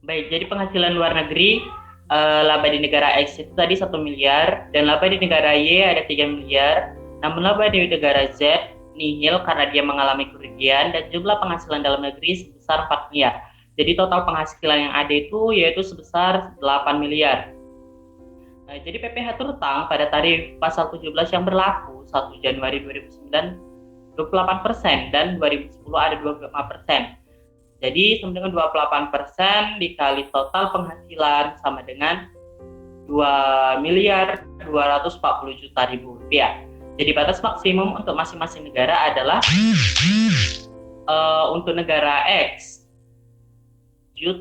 Baik, jadi penghasilan luar negeri, laba di negara X itu tadi 1 miliar, dan laba di negara Y ada 3 miliar, namun laba di negara Z nihil karena dia mengalami kerugian, dan jumlah penghasilan dalam negeri sebesar 4 miliar. Jadi total penghasilan yang ada itu yaitu sebesar 8 miliar. Jadi PPh terutang pada tarif pasal 17 yang berlaku 1 Januari 2009 28% dan 2010 ada 25%. Jadi sama dengan 28% dikali total penghasilan sama dengan 2.240.000.000 rupiah. Jadi batas maksimum untuk masing-masing negara adalah untuk negara X 1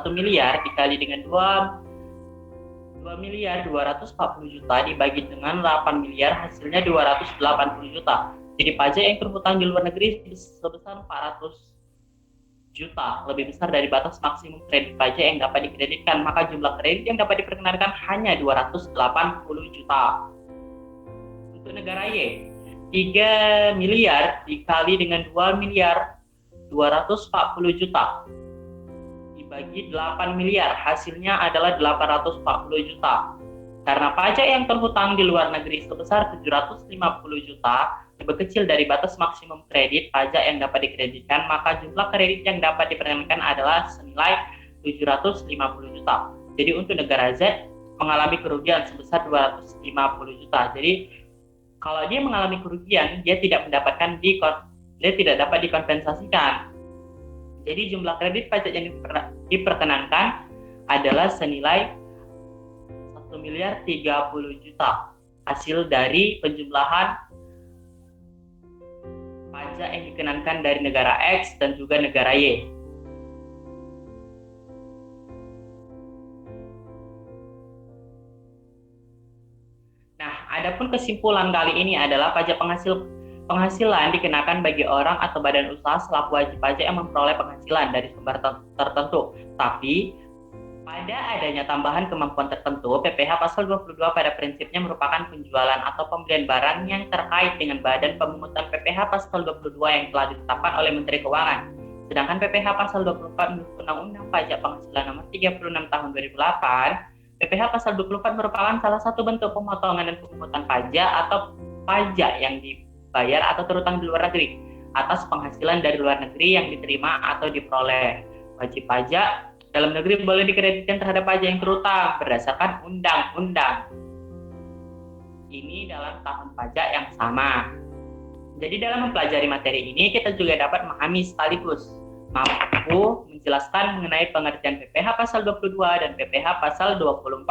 miliar dikali dengan 2.240.000.000 dibagi dengan 8 miliar hasilnya 280 juta. Jadi pajak yang terhutang di luar negeri sebesar 400 juta, lebih besar dari batas maksimum kredit pajak yang dapat dikreditkan, maka jumlah kredit yang dapat diperkenankan hanya 280 juta. Untuk negara Y, 3 miliar dikali dengan 2 miliar 240 juta dibagi 8 miliar, hasilnya adalah 840 juta. Karena pajak yang terhutang di luar negeri sebesar 750 juta, lebih kecil dari batas maksimum kredit pajak yang dapat dikreditkan, maka jumlah kredit yang dapat diperkenankan adalah senilai 750 juta. Jadi untuk negara Z mengalami kerugian sebesar 250 juta. Jadi kalau dia mengalami kerugian, dia tidak dapat dikompensasikan. Jadi jumlah kredit pajak yang diperkenankan adalah senilai 1 miliar 30 juta hasil dari penjumlahan pajak yang dikenankan dari negara X dan juga negara Y. Nah, adapun kesimpulan kali ini adalah pajak penghasilan dikenakan bagi orang atau badan usaha selaku wajib pajak yang memperoleh penghasilan dari sumber tertentu. Tapi pada adanya tambahan kemampuan tertentu, PPh pasal 22 pada prinsipnya merupakan penjualan atau pembelian barang yang terkait dengan badan pemungutan PPh pasal 22 yang telah ditetapkan oleh Menteri Keuangan. Sedangkan PPh pasal 24 menurut Undang-Undang Pajak Penghasilan nomor 36 tahun 2008, PPh pasal 24 merupakan salah satu bentuk pemotongan dan pemungutan pajak atau pajak yang dibayar atau terutang di luar negeri atas penghasilan dari luar negeri yang diterima atau diperoleh. Wajib pajak dalam negeri boleh dikreditkan terhadap pajak yang terutang berdasarkan undang-undang. Ini dalam tahun pajak yang sama. Jadi dalam mempelajari materi ini kita juga dapat memahami sekaligus mampu menjelaskan mengenai pengertian PPh pasal 22 dan PPh pasal 24.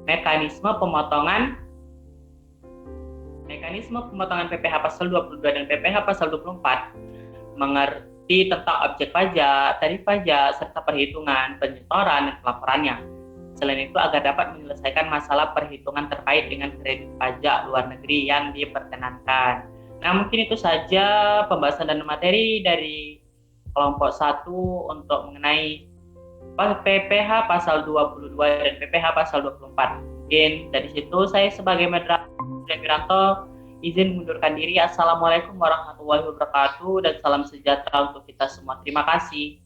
Mekanisme pemotongan PPh pasal 22 dan PPh pasal 24 mengerti tentang objek pajak, tarif pajak, serta perhitungan, penyetoran, dan pelaporannya. Selain itu agar dapat menyelesaikan masalah perhitungan terkait dengan kredit pajak luar negeri yang diperkenankan. Nah, mungkin itu saja pembahasan dan materi dari kelompok 1 untuk mengenai PPh pasal 22 dan PPh pasal 24. Mungkin dari situ saya sebagai moderator Wiranto izin mengundurkan diri. Assalamualaikum warahmatullahi wabarakatuh dan salam sejahtera untuk kita semua. Terima kasih.